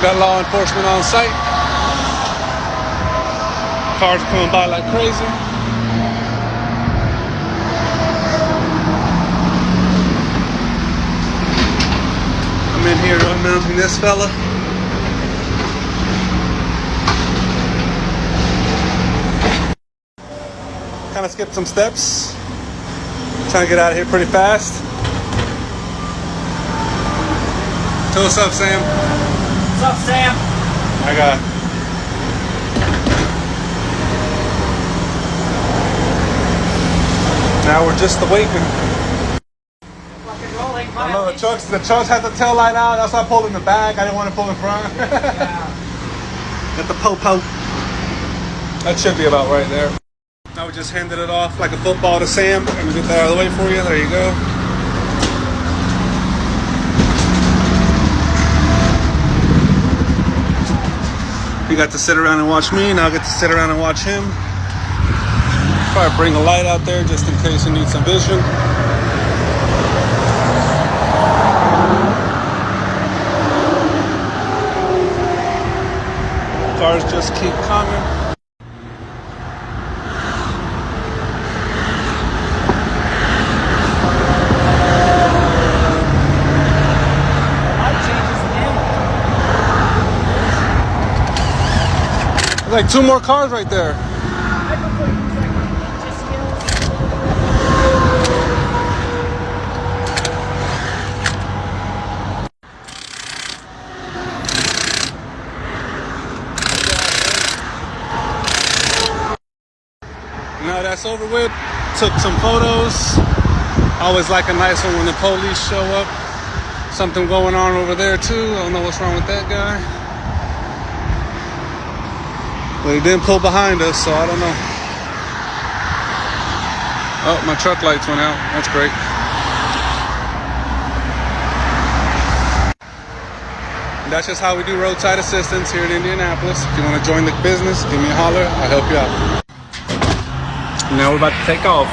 got law enforcement on site. Cars coming by like crazy. I'm in here unmounting this fella. Kind of skipped some steps. Trying to get out of here pretty fast. So what's up, Sam? What's up, Sam? I got. Now we're just awakened. Fucking rolling. I know the trucks had the tail light out. That's why I pulled in the back. I didn't want to pull in front. Yeah. Got the po-po. That should be about right there. Now we just handed it off like a football to Sam. Let me get that out of the way for you. There you go. You got to sit around and watch me. Now I get to sit around and watch him. Probably bring a light out there just in case you need some vision. Cars just keep coming. Like 2 more cars right there. Now that's over with. Took some photos. Always like a nice one when the police show up. Something going on over there too. I don't know what's wrong with that guy. Well, he didn't pull behind us, so I don't know. Oh, my truck lights went out. That's great. And that's just how we do roadside assistance here in Indianapolis. If you want to join the business, give me a holler. I'll help you out. Now we're about to take off.